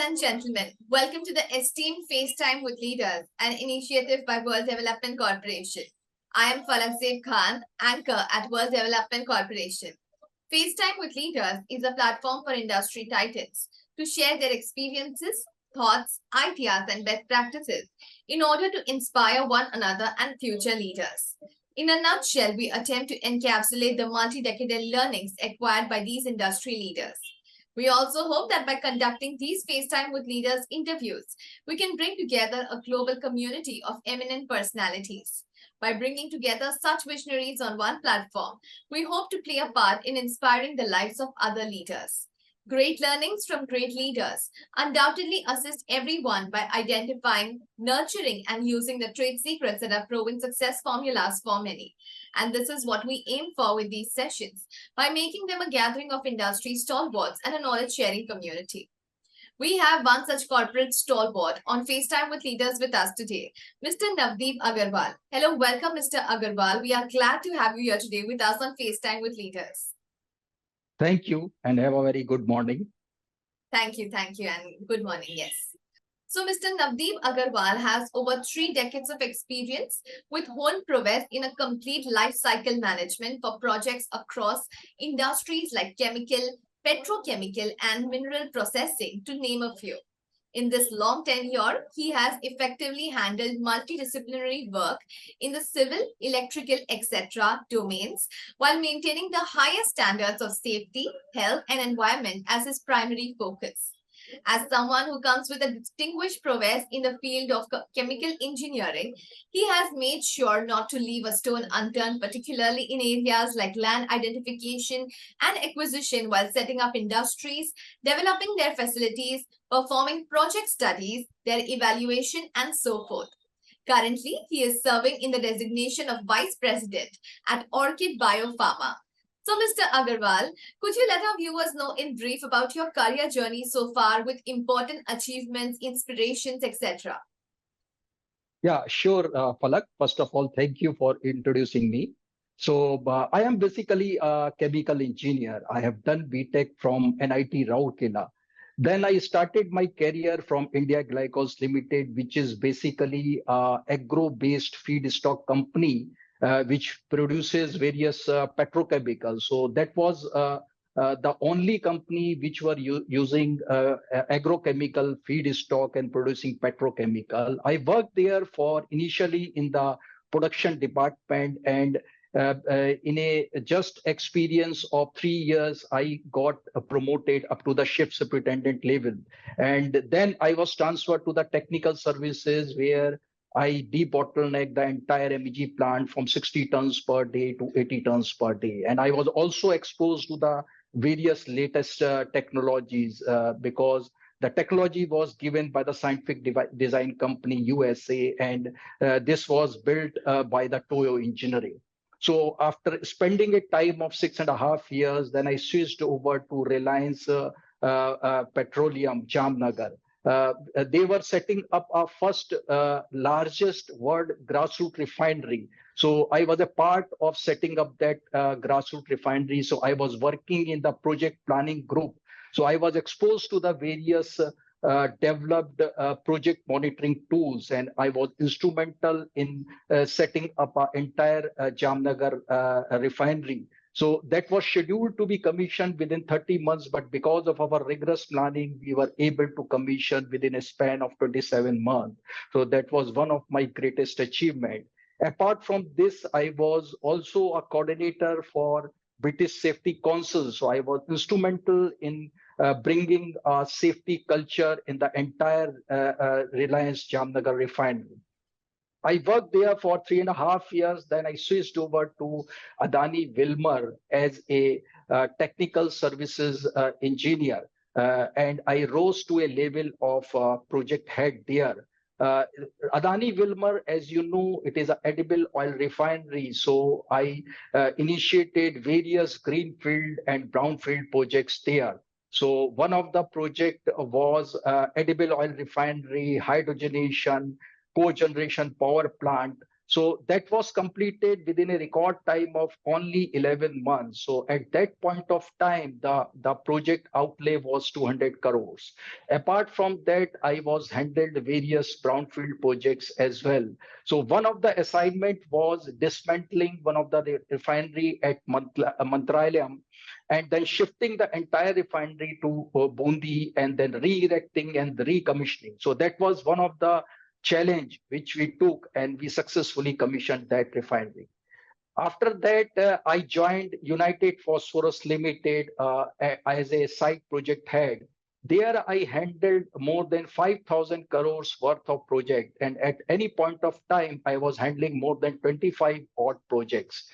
and gentlemen, welcome to the Esteemed FaceTime with Leaders, an initiative by World Development Corporation. I am Falakzeeb Khan, anchor at World Development Corporation. FaceTime with Leaders is a platform for industry titans to share their experiences, thoughts, ideas, and best practices in order to inspire one another and future leaders. In a nutshell, we attempt to encapsulate the multi-decadal learnings acquired by these industry leaders. We also hope that by conducting these FaceTime with Leaders interviews, we can bring together a global community of eminent personalities. By bringing together such visionaries on one platform, we hope to play a part in inspiring the lives of other leaders. Great learnings from great leaders undoubtedly assist everyone by identifying, nurturing, and using the trade secrets that have proven success formulas for many. And this is what we aim for with these sessions, by making them a gathering of industry stalwarts and a knowledge-sharing community. We have one such corporate stalwart on FaceTime with Leaders with us today, Mr. Navdeep Agarwal. Hello, welcome, Mr. Agarwal. We are glad to have you here today with us on FaceTime with Leaders. Thank you and have a very good morning. Thank you, and good morning, yes. So Mr. Navdeep Agarwal has over 3 decades of experience with honed prowess in a complete life cycle management for projects across industries like chemical, petrochemical, and mineral processing, to name a few. In this long tenure, he has effectively handled multidisciplinary work in the civil, electrical, etc. domains while maintaining the highest standards of safety, health, and environment as his primary focus. As someone who comes with a distinguished prowess in the field of chemical engineering, he has made sure not to leave a stone unturned, particularly in areas like land identification and acquisition while setting up industries, developing their facilities, performing project studies, their evaluation, and so forth. Currently, he is serving in the designation of Vice President at Orchid Bio Pharma. So, Mr. Agarwal, could you let our viewers know in brief about your career journey so far with important achievements, inspirations, etc.? Yeah, sure, Palak. First of all, thank you for introducing me. So I am basically a chemical engineer. I have done BTech from NIT Rourkela. Then I started my career from India Glycols Limited, which is basically a agro-based feedstock company which produces various petrochemicals. So that was the only company which were using agrochemical feedstock and producing petrochemical. I worked there for initially in the production department, and in a just experience of 3 years, I got promoted up to the shift superintendent level. And then I was transferred to the technical services where I debottlenecked the entire MEG plant from 60 tons per day to 80 tons per day. And I was also exposed to the various latest technologies because the technology was given by the scientific design company USA, and this was built by the Toyo Engineering. So after spending a time of 6.5 years, then I switched over to Reliance Petroleum, Jamnagar. They were setting up our first largest world grassroots refinery. So I was a part of setting up that grassroots refinery. So I was working in the project planning group. So I was exposed to the various developed project monitoring tools, and I was instrumental in setting up our entire Jamnagar refinery. So that was scheduled to be commissioned within 30 months, but because of our rigorous planning, we were able to commission within a span of 27 months. So that was one of my greatest achievements. Apart from this, I was also a coordinator for British Safety Council. So I was instrumental in bringing a safety culture in the entire Reliance Jamnagar refinery. I worked there for 3.5 years. Then I switched over to Adani Wilmar as a technical services engineer. And I rose to a level of project head there. Adani Wilmar, as you know, it is an edible oil refinery. So I initiated various greenfield and brownfield projects there. So one of the project was edible oil refinery, hydrogenation, cogeneration power plant, So that was completed within a record time of only 11 months. So at that point of time, the project outlay was 200 crores. Apart from that, I was handled various brownfield projects as well. So one of the assignment was dismantling one of the refinery at Mantralayam and then shifting the entire refinery to Bundi and then re-erecting and recommissioning. So that was one of the challenge which we took and we successfully commissioned that refinery. After that, I joined United Phosphorus Limited as a site project head. There, I handled more than 5,000 crores worth of project, and at any point of time, I was handling more than 25 odd projects.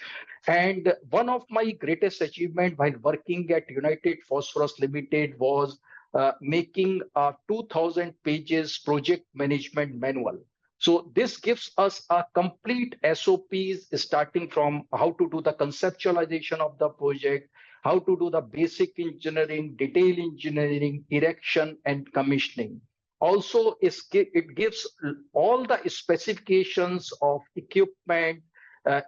And one of my greatest achievement while working at United Phosphorus Limited was making a 2,000 pages project management manual. So this gives us a complete SOPs starting from how to do the conceptualization of the project, how to do the basic engineering, detail engineering, erection, and commissioning. Also, it gives all the specifications of equipment,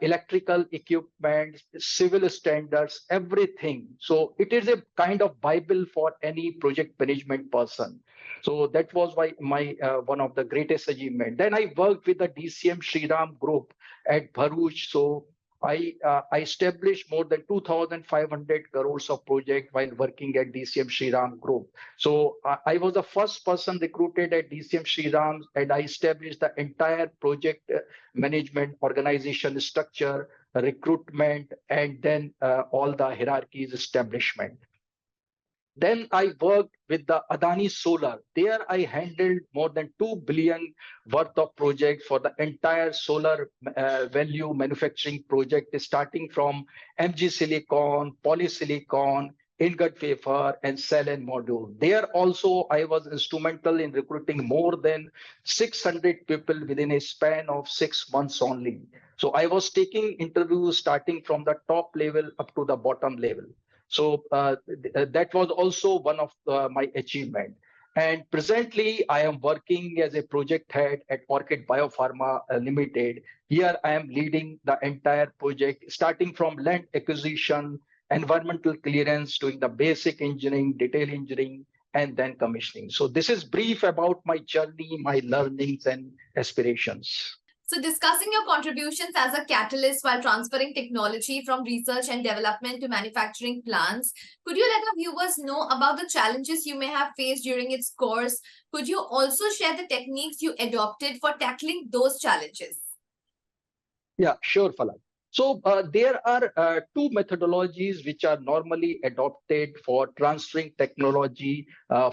electrical equipment, civil standards, everything. So it is a kind of Bible for any project management person. So that was my one of the greatest achievement. Then I worked with the DCM Shriram group at Bharuch. So I established more than 2,500 crores of project while working at DCM Shriram group. So I was the first person recruited at DCM Shriram, and I established the entire project management organization structure, recruitment, and then all the hierarchies establishment. Then I worked with the Adani Solar. There I handled more than 2 billion worth of projects for the entire solar value manufacturing project, starting from MG silicon, polysilicon, ingot wafer, and cell and module. There also I was instrumental in recruiting more than 600 people within a span of 6 months only. So I was taking interviews starting from the top level up to the bottom level. So that was also one of my achievement. And presently, I am working as a project head at Orchid Bio Pharma Limited. Here, I am leading the entire project, starting from land acquisition, environmental clearance, doing the basic engineering, detail engineering, and then commissioning. So this is brief about my journey, my learnings, and aspirations. So, discussing your contributions as a catalyst while transferring technology from research and development to manufacturing plants, could you let our viewers know about the challenges you may have faced during its course? Could you also share the techniques you adopted for tackling those challenges? Yeah, sure, Falak. So there are two methodologies which are normally adopted for transferring technology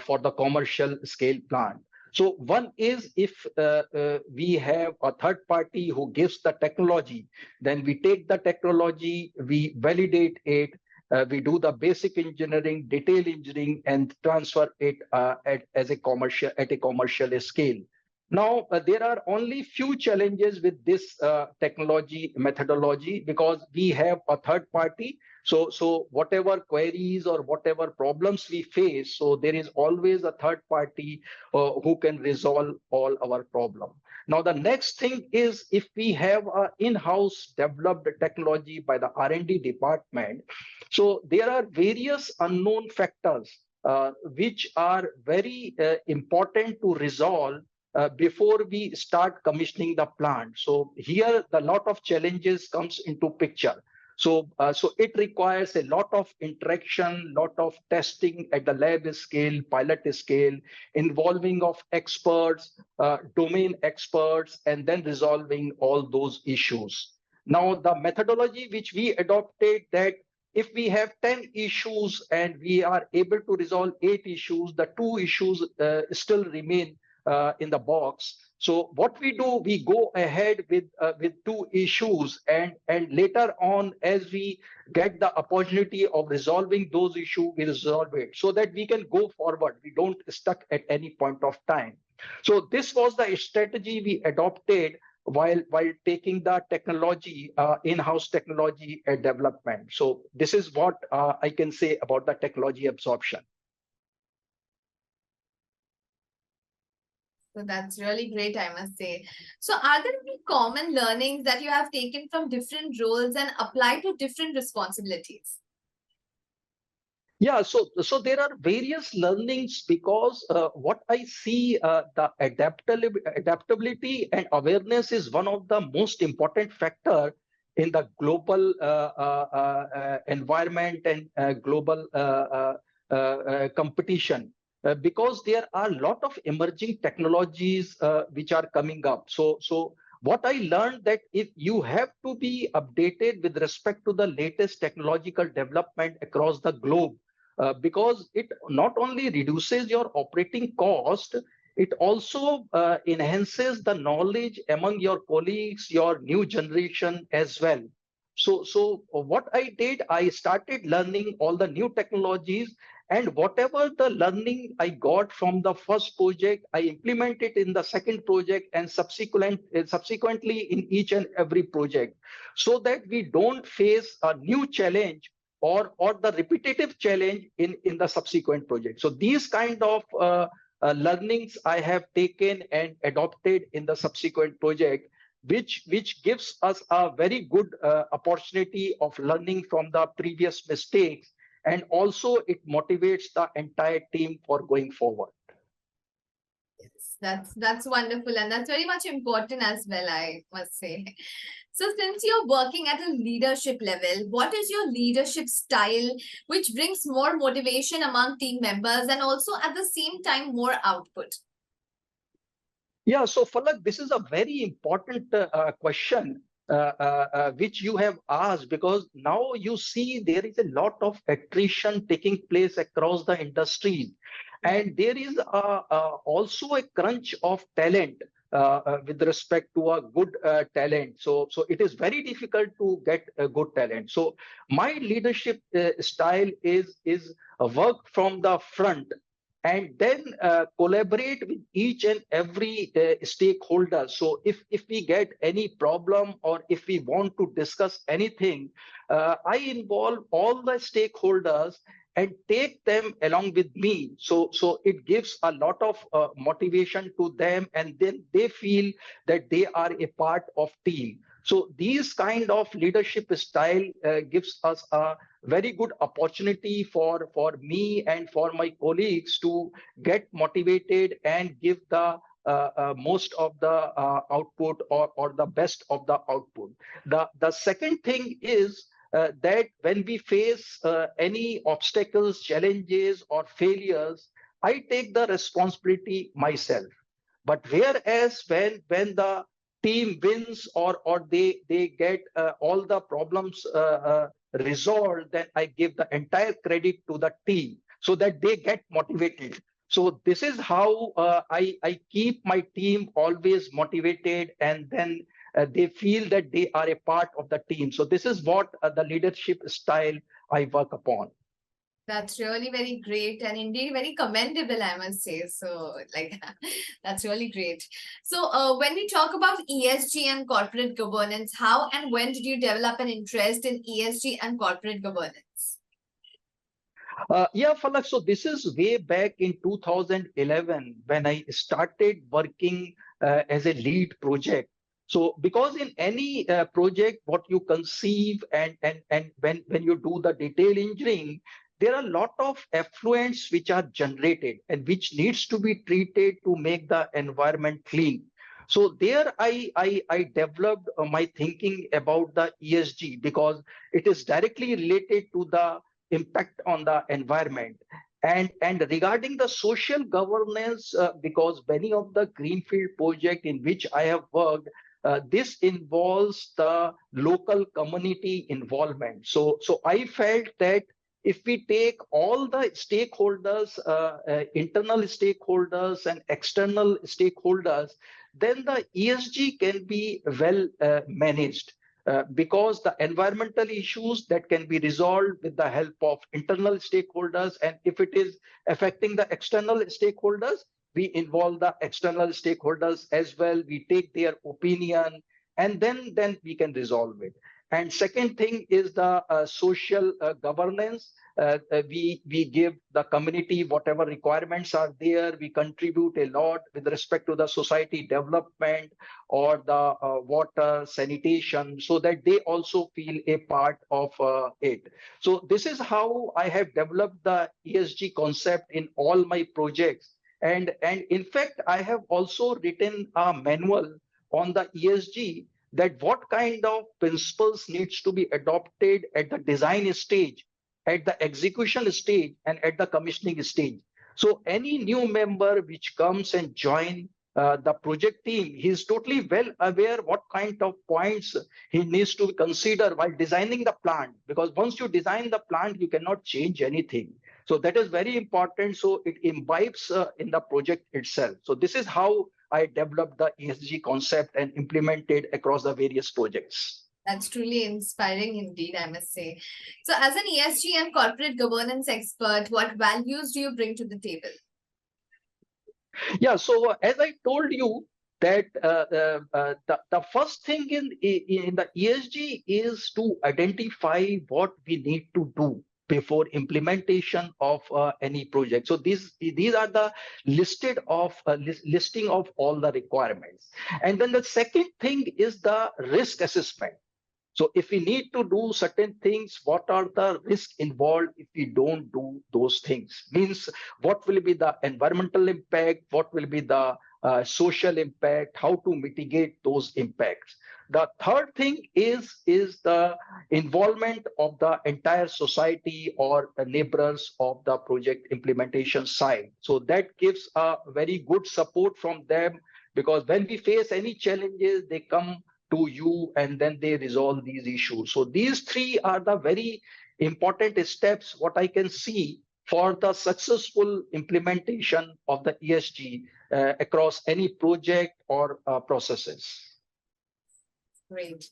for the commercial scale plant. So one is if we have a third party who gives the technology, then we take the technology, we validate it, we do the basic engineering, detail engineering, and transfer it as a commercial at a commercial scale. Now, there are only few challenges with this technology methodology because we have a third party. So whatever queries or whatever problems we face, so there is always a third party who can resolve all our problem. Now, the next thing is if we have a in-house developed technology by the R&D department, so there are various unknown factors which are very important to resolve before we start commissioning the plant. So here the lot of challenges comes into picture. So it requires a lot of interaction, lot of testing at the lab scale, pilot scale, involving of experts, domain experts, and then resolving all those issues. Now the methodology which we adopted that if we have 10 issues and we are able to resolve 8 issues, the 2 issues still remain in the box. So what we do, we go ahead with 2 issues, and later on, as we get the opportunity of resolving those issues, we resolve it so that we can go forward. We don't stuck at any point of time. So this was the strategy we adopted while taking the technology in-house technology development. So this is what I can say about the technology absorption. So that's really great, I must say. So are there any common learnings that you have taken from different roles and applied to different responsibilities? Yeah, so there are various learnings because what I see, the adaptability and awareness is one of the most important factor in the global environment and global competition. Because there are a lot of emerging technologies which are coming up. So what I learned that if you have to be updated with respect to the latest technological development across the globe, because it not only reduces your operating cost, it also enhances the knowledge among your colleagues, your new generation as well. So what I did, I started learning all the new technologies, and whatever the learning I got from the first project, I implement it in the second project and subsequently in each and every project, so that we don't face a new challenge or the repetitive challenge in the subsequent project. So these kind of learnings I have taken and adopted in the subsequent project, which gives us a very good opportunity of learning from the previous mistakes, and also it motivates the entire team for going forward. Yes, that's wonderful, and that's very much important as well, I must say. So, since you're working at a leadership level, what is your leadership style which brings more motivation among team members and also at the same time more output? Yeah, so Falak, this is a very important question which you have asked, because now you see there is a lot of attrition taking place across the industry, Right. and there is also a crunch of talent with respect to a good talent. So it is very difficult to get a good talent. So my leadership style is work from the front, and then collaborate with each and every stakeholder. So if we get any problem or if we want to discuss anything, I involve all the stakeholders and take them along with me. So it gives a lot of motivation to them, and then they feel that they are a part of team. So these kind of leadership style gives us a very good opportunity for me and for my colleagues to get motivated and give the most of the output, or the best of the output. The second thing is that when we face any obstacles, challenges, or failures, I take the responsibility myself. But whereas when the team wins, or they get all the problems resolved, then I give the entire credit to the team so that they get motivated. So this is how I keep my team always motivated, and then they feel that they are a part of the team. So this is what the leadership style I work upon. That's really very great and indeed very commendable, I must say. So, like, that's really great. So, when we talk about ESG and corporate governance, how and when did you develop an interest in ESG and corporate governance? Yeah, Falak. So this is way back in 2011 when I started working as a lead project. So because in any project, what you conceive and when you do the detail engineering, there are a lot of effluents which are generated and which needs to be treated to make the environment clean. So there I developed my thinking about the ESG, because it is directly related to the impact on the environment. And regarding the social governance, because many of the greenfield project in which I have worked, this involves the local community involvement. So I felt that if we take all the stakeholders, internal stakeholders and external stakeholders, then the ESG can be well managed, because the environmental issues that can be resolved with the help of internal stakeholders, and if it is affecting the external stakeholders, we involve the external stakeholders as well. We take their opinion, and then we can resolve it. And second thing is the social governance. We give the community whatever requirements are there. We contribute a lot with respect to the society development or the water sanitation, so that they also feel a part of it. So this is how I have developed the ESG concept in all my projects. And in fact, I have also written a manual on the ESG, that what kind of principles needs to be adopted at the design stage, at the execution stage, and at the commissioning stage. So any new member which comes and join the project team, he is totally well aware what kind of points he needs to consider while designing the plant, because once you design the plant, you cannot change anything. So that is very important. So it imbibes in the project itself. So this is how I developed the ESG concept and implemented across the various projects. That's truly inspiring indeed, I must say. So, as an ESG and corporate governance expert, what values do you bring to the table? Yeah, so as I told you, that the first thing in the ESG is to identify what we need to do before implementation of any project. So these are the listing of all the requirements. And then the second thing is the risk assessment. So if we need to do certain things, what are the risks involved if we don't do those things? Means what will be the environmental impact? What will be the social impact? How to mitigate those impacts? The third thing is the involvement of the entire society or the neighbors of the project implementation side. So that gives a very good support from them, because when we face any challenges, they come to you and then they resolve these issues. So these three are the very important steps, what I can see, for the successful implementation of the ESG across any project or processes. Great.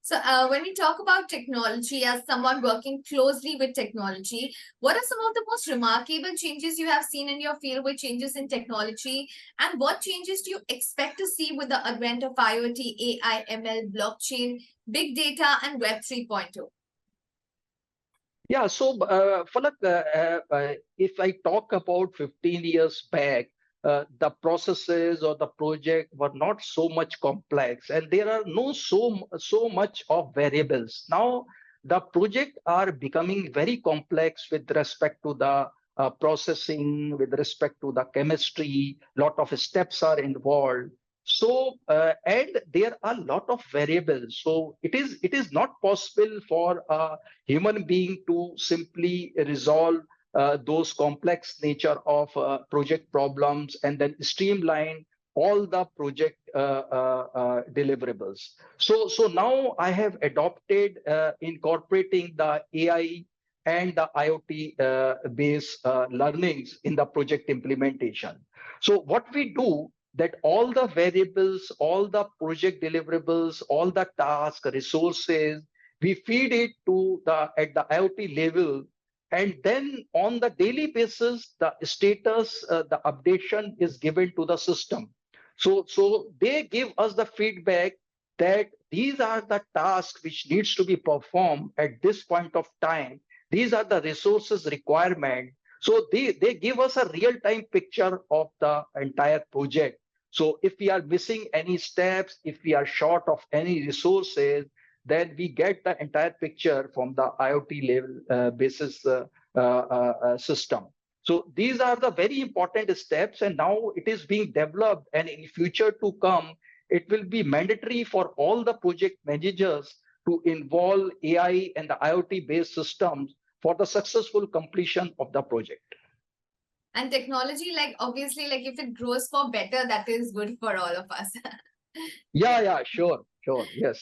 So, when we talk about technology, as someone working closely with technology, what are some of the most remarkable changes you have seen in your field with changes in technology? And what changes do you expect to see with the advent of IoT, AI, ML, blockchain, big data, and Web 3.0? Yeah, so Falak, if I talk about 15 years back, the processes or the project were not so much complex, and there are no so much of variables. Now the project are becoming very complex with respect to the processing, with respect to the chemistry. Lot of steps are involved. So and there are a lot of variables. So it is not possible for a human being to simply resolve those complex nature of project problems and then streamline all the project deliverables. So now I have adopted incorporating the AI and the IoT based learnings in the project implementation. So what we do, that all the variables, all the project deliverables, all the tasks, resources, we feed it to the at the IoT level, and then on the daily basis, the status, the updation is given to the system. So they give us the feedback that these are the tasks which needs to be performed at this point of time. These are the resources requirement. So they give us a real-time picture of the entire project. So if we are missing any steps, if we are short of any resources, then we get the entire picture from the IoT level basis system. So these are the very important steps, and now it is being developed, and in future to come, it will be mandatory for all the project managers to involve AI and the IoT based systems for the successful completion of the project. And technology, like obviously, like if it grows for better, that is good for all of us. Yeah, sure, yes.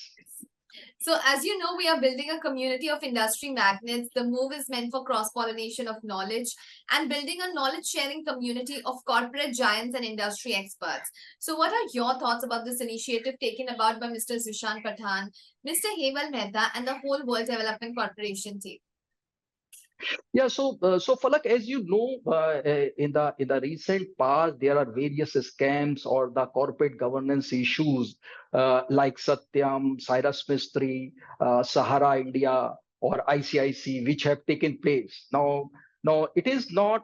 So, as you know, we are building a community of industry magnets. The move is meant for cross-pollination of knowledge and building a knowledge-sharing community of corporate giants and industry experts. So, what are your thoughts about this initiative taken about by Mr. Zishan Pathan, Mr. Hemal Mehta, and the whole World Development Corporation team? Yeah, so Falak, as you know, in the recent past, there are various scams or the corporate governance issues like Satyam, Cyrus Mistry, Sahara India, or ICIC, which have taken place. Now it is not.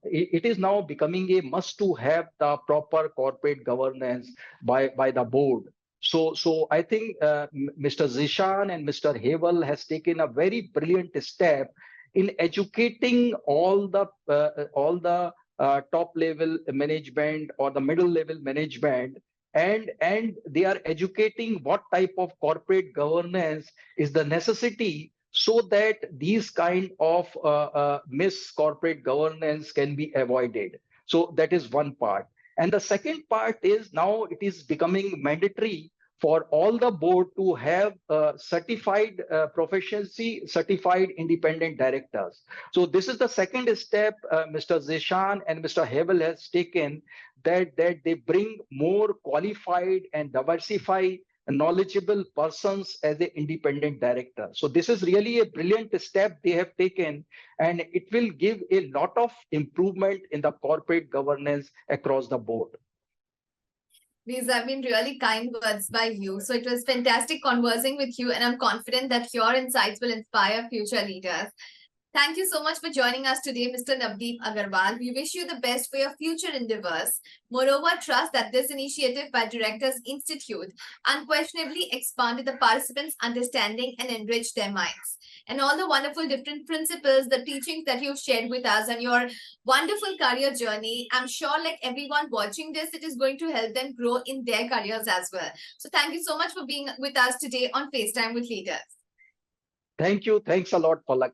It is now becoming a must to have the proper corporate governance by the board. So I think Mr. Zishan and Mr. Heval has taken a very brilliant step in educating all the top level management or the middle level management, and they are educating what type of corporate governance is the necessity, so that these kind of miss corporate governance can be avoided. So that is one part. And the second part is, now it is becoming mandatory for all the board to have certified proficiency, certified independent directors. So this is the second step Mr. Zishan and Mr. Hevel has taken, that they bring more qualified and diversify knowledgeable persons as the independent director. So this is really a brilliant step they have taken, and it will give a lot of improvement in the corporate governance across the board. These have been really kind words by you. So it was fantastic conversing with you, and I'm confident that your insights will inspire future leaders. Thank you so much for joining us today, Mr. Navdeep Agarwal. We wish you the best for your future endeavors. Moreover, trust that this initiative by Directors Institute unquestionably expanded the participants' understanding and enriched their minds. And all the wonderful different principles, the teachings that you've shared with us, and your wonderful career journey, I'm sure, like everyone watching this, it is going to help them grow in their careers as well. So thank you so much for being with us today on FaceTime with Leaders. Thank you. Thanks a lot, Palak.